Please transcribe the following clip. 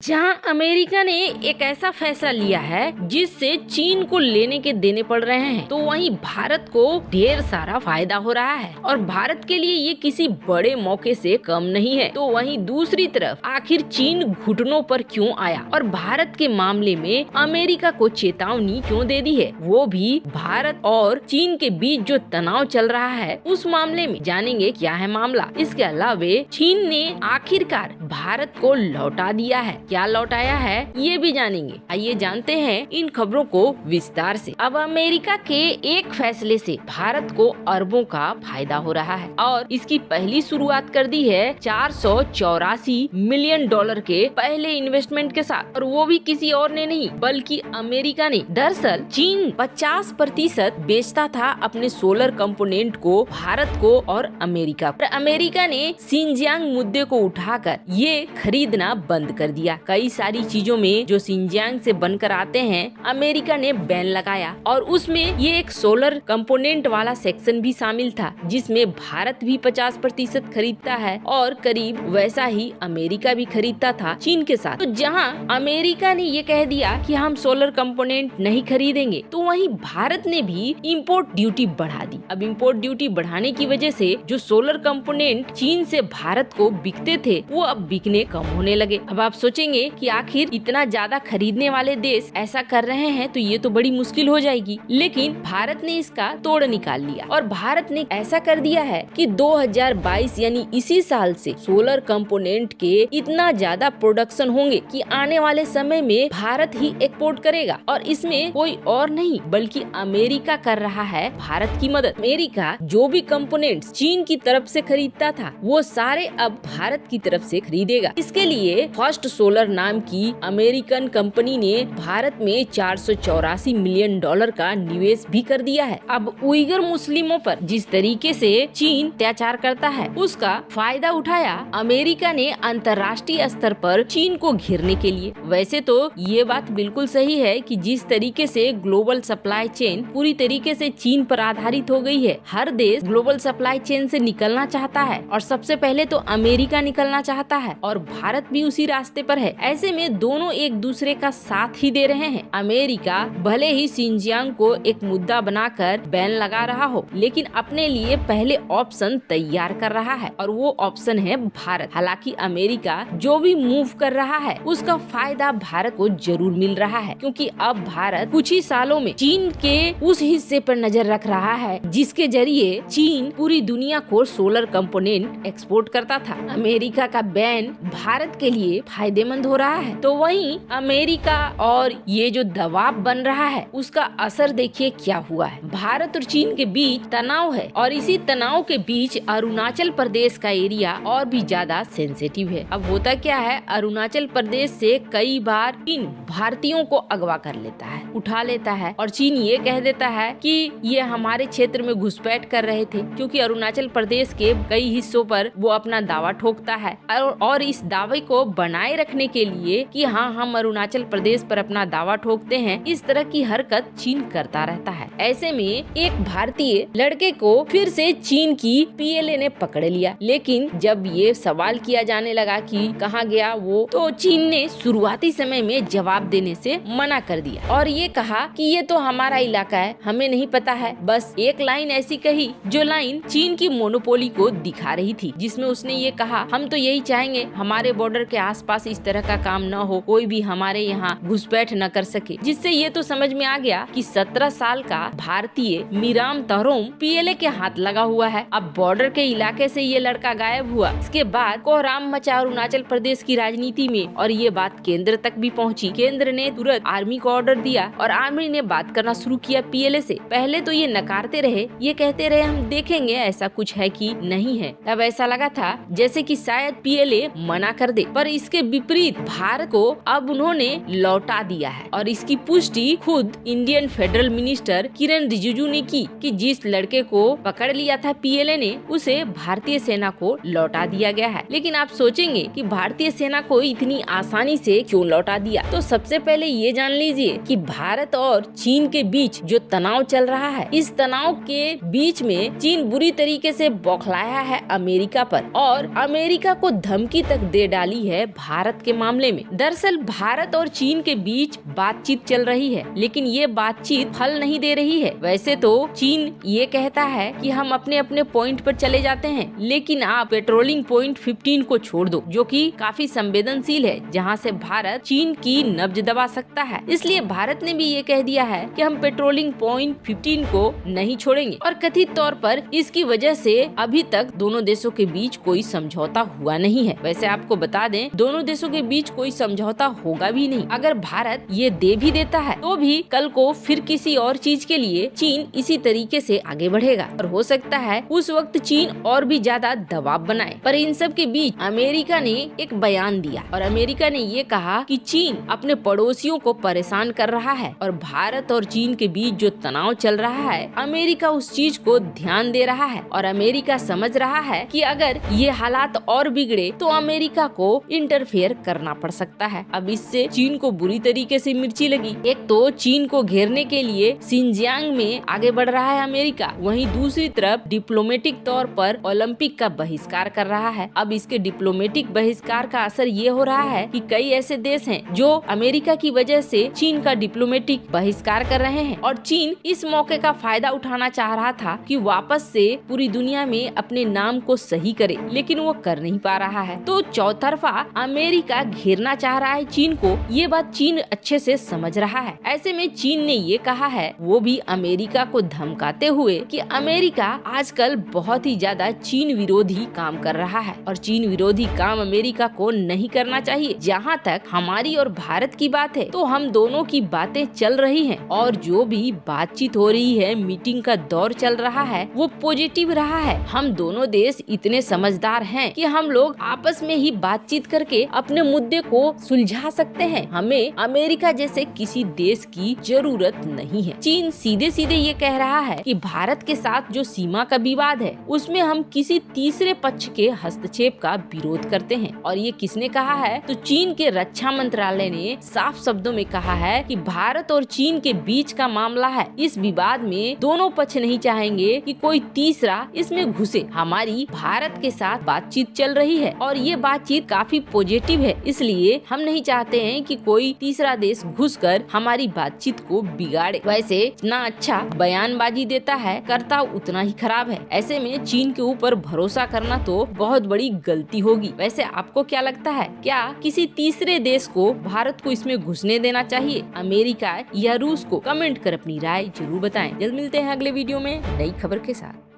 जहां अमेरिका ने एक ऐसा फैसला लिया है जिससे चीन को लेने के देने पड़ रहे हैं, तो वहीं भारत को ढेर सारा फायदा हो रहा है और भारत के लिए ये किसी बड़े मौके से कम नहीं है। तो वहीं दूसरी तरफ आखिर चीन घुटनों पर क्यों आया और भारत के मामले में अमेरिका को चेतावनी क्यों दे दी है, वो भी भारत और चीन के बीच जो तनाव चल रहा है उस मामले में जानेंगे क्या है मामला। इसके अलावा चीन ने आखिरकार भारत को लौटा दिया है, क्या लौटाया है ये भी जानेंगे। आइए जानते हैं इन खबरों को विस्तार से। अब अमेरिका के एक फैसले से भारत को अरबों का फायदा हो रहा है और इसकी पहली शुरुआत कर दी है 484 मिलियन डॉलर के पहले इन्वेस्टमेंट के साथ, और वो भी किसी और ने नहीं बल्कि अमेरिका ने। दरअसल चीन 50% बेचता था अपने सोलर कंपोनेंट को भारत को और अमेरिका पर। अमेरिका ने सिंजियांग मुद्दे को उठाकर ये खरीदना बंद कर दिया। कई सारी चीजों में जो सिंजियांग से बनकर आते हैं अमेरिका ने बैन लगाया और उसमें ये एक सोलर कंपोनेंट वाला सेक्शन भी शामिल था जिसमें भारत भी 50% खरीदता है और करीब वैसा ही अमेरिका भी खरीदता था चीन के साथ। तो जहां अमेरिका ने ये कह दिया कि हम सोलर कंपोनेंट नहीं खरीदेंगे, तो वहीं भारत ने भी इम्पोर्ट ड्यूटी बढ़ा दी। अब इम्पोर्ट ड्यूटी बढ़ाने की वजह से जो सोलर कंपोनेंट चीन से भारत को बिकते थे वो अब बिकने कम होने लगे। अब आप सोचेंगे कि आखिर इतना ज्यादा खरीदने वाले देश ऐसा कर रहे हैं तो ये तो बड़ी मुश्किल हो जाएगी, लेकिन भारत ने इसका तोड़ निकाल लिया और भारत ने ऐसा कर दिया है कि 2022 यानी इसी साल से सोलर कंपोनेंट के इतना ज्यादा प्रोडक्शन होंगे कि आने वाले समय में भारत ही एक्सपोर्ट करेगा और इसमें कोई और नहीं बल्कि अमेरिका कर रहा है भारत की मदद। अमेरिका जो भी कंपोनेंट्स चीन की तरफ से खरीदता था वो सारे अब भारत की तरफ से खरीदेगा। इसके लिए फर्स्ट सोलर नाम की अमेरिकन कंपनी ने भारत में 484 मिलियन डॉलर का निवेश भी कर दिया है। अब उइगर मुस्लिमों पर जिस तरीके से चीन अत्याचार करता है उसका फायदा उठाया अमेरिका ने अंतर्राष्ट्रीय स्तर पर चीन को घेरने के लिए। वैसे तो ये बात बिल्कुल सही है कि जिस तरीके से ग्लोबल सप्लाई चेन पूरी तरीके से चीन पर आधारित हो गई है, हर देश ग्लोबल सप्लाई चेन से निकलना चाहता है और सबसे पहले तो अमेरिका निकलना चाहता है और भारत भी उसी रास्ते पर है। ऐसे में दोनों एक दूसरे का साथ ही दे रहे हैं। अमेरिका भले ही सिंजियांग को एक मुद्दा बनाकर बैन लगा रहा हो, लेकिन अपने लिए पहले ऑप्शन तैयार कर रहा है और वो ऑप्शन है भारत। हालांकि अमेरिका जो भी मूव कर रहा है उसका फायदा भारत को जरूर मिल रहा है, क्योंकि अब भारत कुछ ही सालों में चीन के उस हिस्से पर नजर रख रहा है जिसके जरिए चीन पूरी दुनिया को सोलर कंपोनेंट एक्सपोर्ट करता था। अमेरिका का बैन भारत के लिए फायदेमंद हो रहा है। तो वहीं अमेरिका और ये जो दबाव बन रहा है उसका असर देखिए क्या हुआ है। भारत और चीन के बीच तनाव है और इसी तनाव के बीच अरुणाचल प्रदेश का एरिया और भी ज्यादा सेंसिटिव है। अब होता क्या है, अरुणाचल प्रदेश से कई बार चीन भारतीयों को अगवा कर लेता है, उठा लेता है और चीन ये कह देता है कि ये हमारे क्षेत्र में घुसपैठ कर रहे थे, क्योंकि अरुणाचल प्रदेश के कई हिस्सों पर वो अपना दावा ठोकता है और इस दावे को बनाए रखने के लिए कि हाँ हम अरुणाचल प्रदेश पर अपना दावा ठोकते हैं, इस तरह की हरकत चीन करता रहता है। ऐसे में एक भारतीय लड़के को फिर से चीन की पीएलए ने पकड़ लिया, लेकिन जब ये सवाल किया जाने लगा कि कहाँ गया वो, तो चीन ने शुरुआती समय में जवाब देने से मना कर दिया और ये कहा कि ये तो हमारा इलाका है, हमें नहीं पता है। बस एक लाइन ऐसी कही जो लाइन चीन की मोनोपोली को दिखा रही थी, जिसमें उसने ये कहा हम तो यही चाहेंगे हमारे बॉर्डर के आसपास इस तरह का काम न हो, कोई भी हमारे यहाँ घुसपैठ न कर सके। जिससे ये तो समझ में आ गया कि 17 साल का भारतीय मीराम तरोम पीएलए के हाथ लगा हुआ है। अब बॉर्डर के इलाके से ये लड़का गायब हुआ। इसके बाद कोहराम मचा अरुणाचल प्रदेश की राजनीति में और ये बात केंद्र तक भी पहुंची। केंद्र ने तुरंत आर्मी को ऑर्डर दिया और आर्मी ने बात करना शुरू किया पीएलए से। पहले तो ये नकारते रहे, ये कहते रहे हम देखेंगे ऐसा कुछ है कि नहीं है। तब ऐसा लगा था जैसे कि शायद पीएलए मना कर दे, पर इसके विपरीत भारत को अब उन्होंने लौटा दिया है और इसकी पुष्टि खुद इंडियन फेडरल मिनिस्टर किरण रिजिजू ने की कि जिस लड़के को पकड़ लिया था पीएलए ने उसे भारतीय सेना को लौटा दिया गया है। लेकिन आप सोचेंगे कि भारतीय सेना को इतनी आसानी से क्यों लौटा दिया, तो सबसे पहले ये जान लीजिए कि भारत और चीन के बीच जो तनाव चल रहा है, इस तनाव के बीच में चीन बुरी तरीके से बौखलाया है अमेरिका पर और अमेरिका को धमकी धमकी तक दे डाली है भारत के मामले में। दरअसल भारत और चीन के बीच बातचीत चल रही है, लेकिन ये बातचीत फल नहीं दे रही है। वैसे तो चीन ये कहता है कि हम अपने अपने पॉइंट पर चले जाते हैं, लेकिन आप पेट्रोलिंग पॉइंट 15 को छोड़ दो, जो कि काफी संवेदनशील है, जहां से भारत चीन की नब्ज दबा सकता है। इसलिए भारत ने भी ये कह दिया है कि हम पेट्रोलिंग पॉइंट 15 को नहीं छोड़ेंगे। और कथित तौर पर इसकी वजह से अभी तक दोनों देशों के बीच कोई समझौता हुआ नहीं है। वैसे आपको बता दें, दोनों देशों के बीच कोई समझौता होगा भी नहीं। अगर भारत ये दे भी देता है तो भी कल को फिर किसी और चीज के लिए चीन इसी तरीके से आगे बढ़ेगा, और हो सकता है उस वक्त चीन और भी ज्यादा दबाव बनाए। पर इन सब के बीच अमेरिका ने एक बयान दिया, और अमेरिका ने ये कहा कि चीन अपने पड़ोसियों को परेशान कर रहा है, और भारत और चीन के बीच जो तनाव चल रहा है, अमेरिका उस चीज को ध्यान दे रहा है। और अमेरिका समझ रहा है कि अगर ये हालात और बिगड़े तो अमेरिका को इंटरफेयर करना पड़ सकता है। अब इससे चीन को बुरी तरीके से मिर्ची लगी। एक तो चीन को घेरने के लिए सिंजियांग में आगे बढ़ रहा है अमेरिका, वहीं दूसरी तरफ डिप्लोमेटिक तौर पर ओलंपिक का बहिष्कार कर रहा है। अब इसके डिप्लोमेटिक बहिष्कार का असर ये हो रहा है कि कई ऐसे देश हैं जो अमेरिका की वजह से चीन का डिप्लोमेटिक बहिष्कार कर रहे हैं, और चीन इस मौके का फायदा उठाना चाह रहा था कि वापस से पूरी दुनिया में अपने नाम को सही करे, लेकिन वो कर नहीं पा रहा है। तो चौतरफा अमेरिका घेरना चाह रहा है चीन को। ये बात चीन अच्छे से समझ रहा है। ऐसे में चीन ने ये कहा है, वो भी अमेरिका को धमकाते हुए, कि अमेरिका आजकल बहुत ही ज्यादा चीन विरोधी काम कर रहा है, और चीन विरोधी काम अमेरिका को नहीं करना चाहिए। जहाँ तक हमारी और भारत की बात है, तो हम दोनों की बातें चल रही हैं, और जो भी बातचीत हो रही है, मीटिंग का दौर चल रहा है, वो पॉजिटिव रहा है। हम दोनों देश इतने समझदार हैं कि हम लोग आपस में ही बातचीत करके अपने मुद्दे को सुलझा सकते हैं। हमें अमेरिका जैसे किसी देश की जरूरत नहीं है। चीन सीधे सीधे ये कह रहा है कि भारत के साथ जो सीमा का विवाद है, उसमें हम किसी तीसरे पक्ष के हस्तक्षेप का विरोध करते हैं। और ये किसने कहा है? तो चीन के रक्षा मंत्रालय ने साफ शब्दों में कहा है कि भारत और चीन के बीच का मामला है। इस विवाद में दोनों पक्ष नहीं चाहेंगे कि कोई तीसरा इसमें घुसे। हमारी भारत के साथ बातचीत चल रही है, और ये बातचीत काफी पॉजिटिव है, इसलिए हम नहीं चाहते हैं कि कोई तीसरा देश घुसकर हमारी बातचीत को बिगाड़े। वैसे इतना अच्छा बयानबाजी देता है, करता उतना ही खराब है। ऐसे में चीन के ऊपर भरोसा करना तो बहुत बड़ी गलती होगी। वैसे आपको क्या लगता है, क्या किसी तीसरे देश को भारत को इसमें घुसने देना चाहिए, अमेरिका या रूस को? कमेंट कर अपनी राय जरूर बताएं। जल्द मिलते हैं अगले वीडियो में नई खबर के साथ।